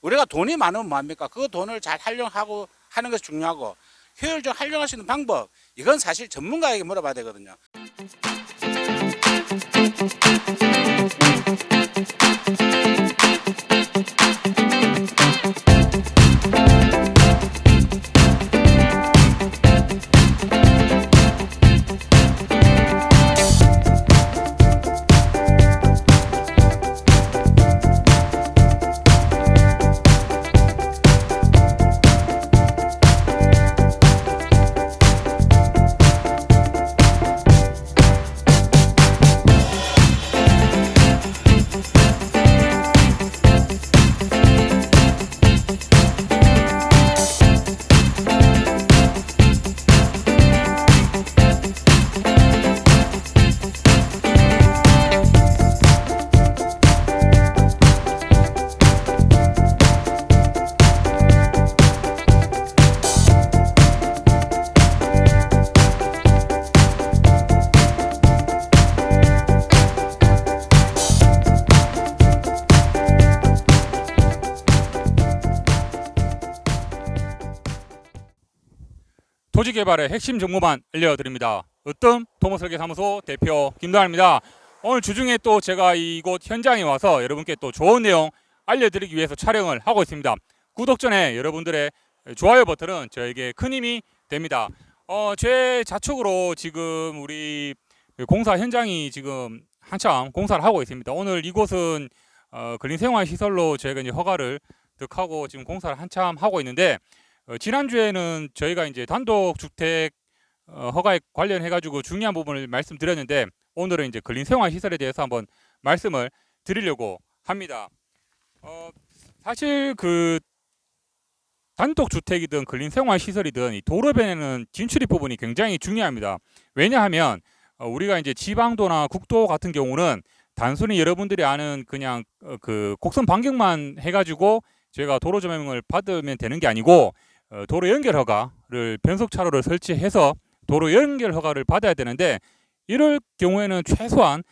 우리가 돈이 많으면 뭐합니까? 그 돈을 잘 활용하고 하는 것이 중요하고 효율적으로 활용할 수 있는 방법 이건 사실 전문가에게 물어봐야 되거든요. 토지개발의 핵심 정보만 알려드립니다. 으뜸 토목설계사무소 대표 김도환입니다. 오늘 주중에 또 제가 이곳 현장에 와서 여러분께 또 좋은 내용 알려드리기 위해서 촬영을 하고 있습니다. 구독 전에 여러분들의 좋아요 버튼은 저에게 큰 힘이 됩니다. 제 자축으로 지금 우리 공사 현장이 지금 한참 공사를 하고 있습니다. 오늘 이곳은 근린생활시설로 저희가 이제 허가를 득하고 지금 공사를 한참 하고 있는데 지난주에는 저희가 이제 단독주택 허가에 관련해 가지고 중요한 부분을 말씀드렸는데 오늘은 이제 근린생활시설에 대해서 한번 말씀을 드리려고 합니다. 사실 그 단독주택이든 근린생활시설이든 이 도로변에는 진출입 부분이 굉장히 중요합니다. 왜냐하면 우리가 이제 지방도나 국도 같은 경우는 단순히 여러분들이 아는 그냥 그 곡선 반경만 해가지고 저희가 도로 조명을 받으면 되는 게 아니고 도로 연결 허가를 변속 차로를 설치해서 도로 연결 허가를 받아야 되는데 이럴 경우에는 최소한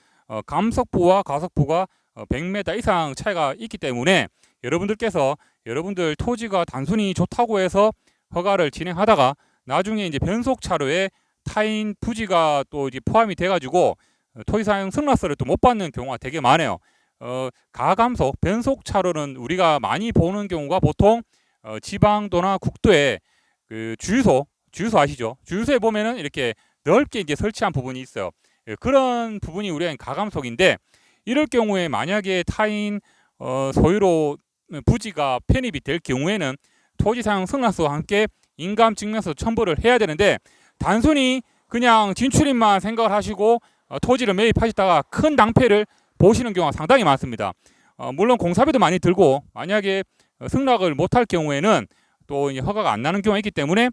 감속부와 가속부가 100m 이상 차이가 있기 때문에 여러분들께서 여러분들 토지가 단순히 좋다고 해서 허가를 진행하다가 나중에 이제 변속 차로에 타인 부지가 또 이제 포함이 돼가지고 토지 사용 승낙서를 또 못 받는 경우가 되게 많아요. 가감속 변속 차로는 우리가 많이 보는 경우가 보통 지방도나 국도에 그 주유소 아시죠? 주유소에 보면은 이렇게 넓게 이제 설치한 부분이 있어요. 그런 부분이 우리가 가감속인데 이럴 경우에 만약에 타인 소유로 부지가 편입이 될 경우에는 토지 사용 승낙서와 함께 인감 증명서 첨부를 해야 되는데 단순히 그냥 진출입만 생각을 하시고 토지를 매입하시다가 큰 낭패를 보시는 경우가 상당히 많습니다. 물론 공사비도 많이 들고 만약에 승낙을 못할 경우에는 또 이제 허가가 안 나는 경우가 있기 때문에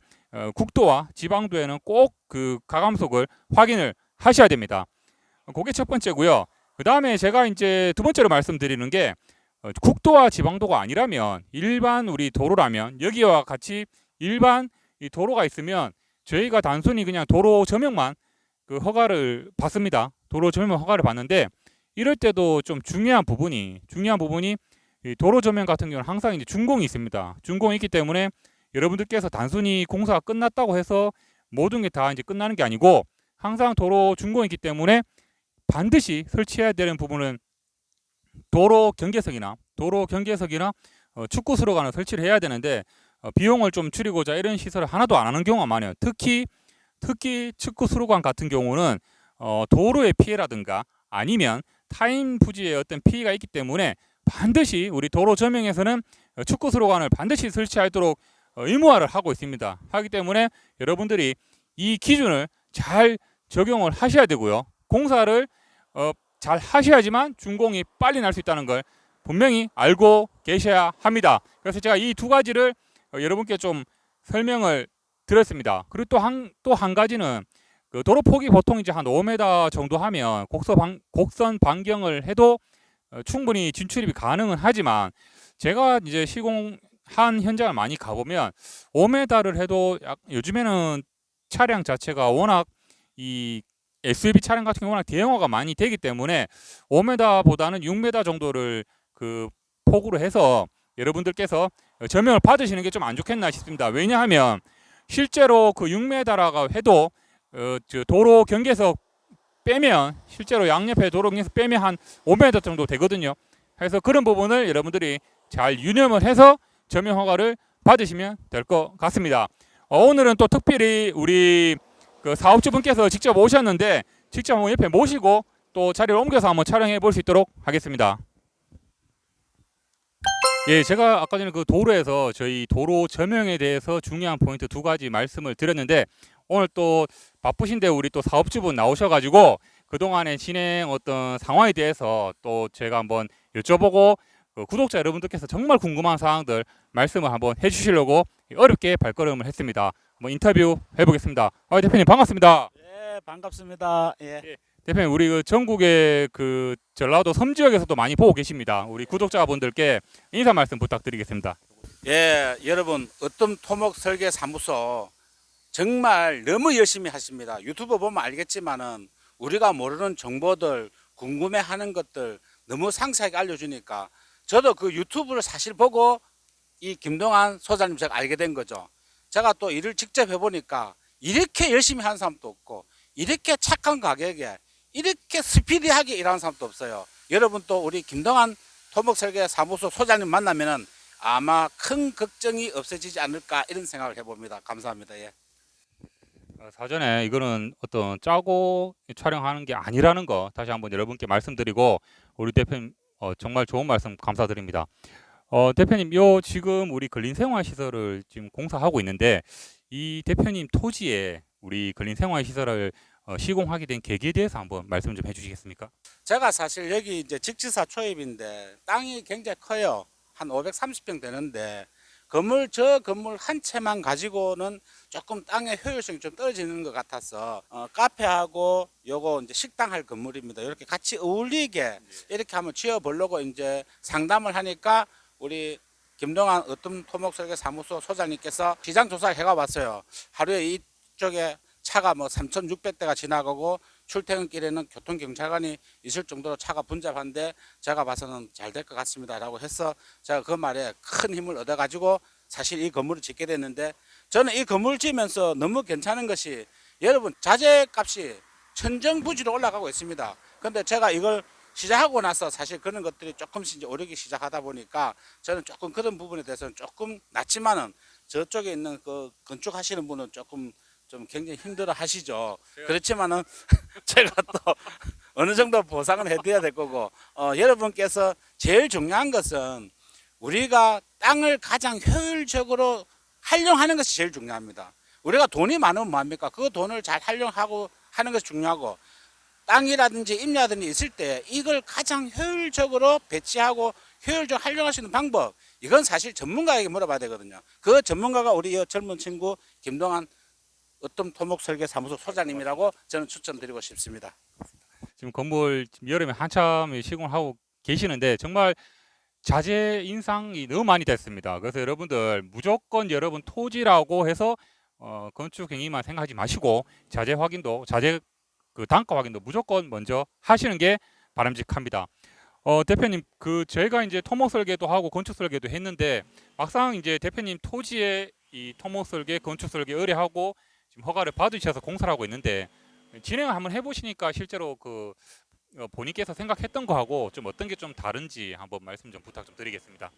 국도와 지방도에는 꼭 그 가감속을 확인을 하셔야 됩니다. 그게 첫 번째고요. 그 다음에 제가 이제 두 번째로 말씀드리는 게 국도와 지방도가 아니라면 일반 우리 도로라면 여기와 같이 일반 이 도로가 있으면 저희가 단순히 그냥 도로 조명만 그 허가를 받습니다. 도로 조명 허가를 받는데 이럴 때도 좀 중요한 부분이 이 도로 조명 같은 경우는 항상 이제 준공이 있습니다. 준공이 있기 때문에 여러분들께서 단순히 공사가 끝났다고 해서 모든 게 다 이제 끝나는 게 아니고 항상 도로 준공이 있기 때문에 반드시 설치해야 되는 부분은 도로 경계석이나 축구 수로관을 설치를 해야 되는데 비용을 좀 줄이고자 이런 시설을 하나도 안 하는 경우가 많아요. 특히 축구 수로관 같은 경우는 도로의 피해라든가 아니면 타인 부지의 어떤 피해가 있기 때문에 반드시 우리 도로 조명에서는 축구 수로관을 반드시 설치하도록 의무화를 하고 있습니다. 하기 때문에 여러분들이 이 기준을 잘 적용을 하셔야 되고요. 공사를 잘 하셔야지만 준공이 빨리 날 수 있다는 걸 분명히 알고 계셔야 합니다. 그래서 제가 이 두 가지를 여러분께 좀 설명을 드렸습니다. 그리고 또 한 가지는 그 도로 폭이 보통 이제 한 5m 정도 하면 곡선 반경을 해도 충분히 진출입이 가능은 하지만 제가 이제 시공한 현장을 많이 가보면 5m를 해도 요즘에는 차량 자체가 워낙 이 SUV 차량 같은 경우 워낙 대형화가 많이 되기 때문에 5m보다는 6m 정도를 그 폭으로 해서 여러분들께서 저명을 받으시는 게 좀 안 좋겠나 싶습니다. 왜냐하면 실제로 그 6m라고 해도 저 도로 경계에서 빼면 실제로 양옆에 도로 경계에서 빼면 한 5m 정도 되거든요. 그래서 그런 부분을 여러분들이 잘 유념을 해서 저명 허가를 받으시면 될 것 같습니다. 오늘은 또 특별히 우리 그 사업주분께서 직접 오셨는데 직접 한번 옆에 모시고 또 자리를 옮겨서 한번 촬영해 볼 수 있도록 하겠습니다. 예, 제가 아까 전에 그 도로에서 저희 도로 저명에 대해서 중요한 포인트 두 가지 말씀을 드렸는데 오늘 또 바쁘신데 우리 또 사업주분 나오셔가지고 그동안의 진행 어떤 상황에 대해서 또 제가 한번 여쭤보고 그 구독자 여러분들께서 정말 궁금한 사항들 말씀을 한번 해주시려고 어렵게 발걸음을 했습니다. 한번 인터뷰 해보겠습니다. 대표님 반갑습니다. 예, 반갑습니다. 예. 예, 대표님 우리 그 전국의 그 전라도 섬 지역에서도 많이 보고 계십니다. 우리 구독자분들께 인사 말씀 부탁드리겠습니다. 예, 여러분 어떤 토목 설계 사무소 정말 너무 열심히 하십니다. 유튜브 보면 알겠지만은 우리가 모르는 정보들, 궁금해하는 것들 너무 상세하게 알려주니까 저도 그 유튜브를 사실 보고 이 김동환 소장님 제가 알게 된 거죠. 제가 또 일을 직접 해보니까 이렇게 열심히 하는 사람도 없고 이렇게 착한 가격에 이렇게 스피디하게 일하는 사람도 없어요. 여러분 또 우리 김동환 토목설계 사무소 소장님 만나면은 아마 큰 걱정이 없어지지 않을까 이런 생각을 해봅니다. 감사합니다. 예. 사전에 이거는 어떤 짜고 촬영하는 게 아니라는 거 다시 한번 여러분께 말씀드리고 우리 대표님 정말 좋은 말씀 감사드립니다. 대표님 요 지금 우리 근린생활시설을 지금 공사하고 있는데 이 대표님 토지에 우리 근린생활시설을 시공하게 된 계기에 대해서 한번 말씀 좀 해주시겠습니까? 제가 사실 여기 이제 직지사 초입인데 땅이 굉장히 커요. 한 530평 되는데 저 건물 한 채만 가지고는 조금 땅의 효율성이 좀 떨어지는 것 같아서 카페하고 요거 이제 식당 할 건물입니다. 이렇게 같이 어울리게 이렇게 한번 지어보려고 이제 상담을 하니까 우리 김동환 어tum토목설계 사무소 소장님께서 시장 조사를 해가 왔어요. 하루에 이쪽에 차가 뭐 3,600대가 지나가고 출퇴근길에는 교통경찰관이 있을 정도로 차가 분잡한데 제가 봐서는 잘 될 것 같습니다 라고 해서 제가 그 말에 큰 힘을 얻어 가지고 사실 이 건물을 짓게 됐는데 저는 이 건물을 지으면서 너무 괜찮은 것이 여러분 자재값이 천정부지로 올라가고 있습니다. 근데 제가 이걸 시작하고 나서 사실 그런 것들이 조금씩 이제 오르기 시작하다 보니까 저는 조금 그런 부분에 대해서는 조금 낮지만은 저쪽에 있는 그 건축하시는 분은 조금 좀 굉장히 힘들어 하시죠. 그렇지만은 제가 또 어느 정도 보상을 해드려야 될 거고, 여러분께서 제일 중요한 것은 우리가 땅을 가장 효율적으로 활용하는 것이 제일 중요합니다. 우리가 돈이 많으면 뭐합니까? 그 돈을 잘 활용하고 하는 것이 중요하고, 땅이라든지 임야든지 있을 때 이걸 가장 효율적으로 배치하고 효율적으로 활용할 수 있는 방법, 이건 사실 전문가에게 물어봐야 되거든요. 그 전문가가 우리 이 젊은 친구 김동환 어tum토목설계사무소 소장님이라고 저는 추천드리고 싶습니다. 지금 건물 지금 여름에 한참 시공을 하고 계시는데 정말 자재 인상이 너무 많이 됐습니다. 그래서 여러분들 무조건 여러분 토지라고 해서 건축 행위만 생각하지 마시고 자재 확인도 자재 그 단가 확인도 무조건 먼저 하시는 게 바람직합니다. 대표님 그 저희가 이제 토목 설계도 하고 건축 설계도 했는데 막상 이제 대표님 토지에 이 토목 설계 건축 설계 의뢰하고 지금 허가를 받으셔서 공사를 하고 있는데 진행을 한번 해보시니까 실제로 그 본인께서 생각했던 거하고 좀 어떤 게 좀 다른지 한번 말씀 좀 부탁 좀 드리겠습니다.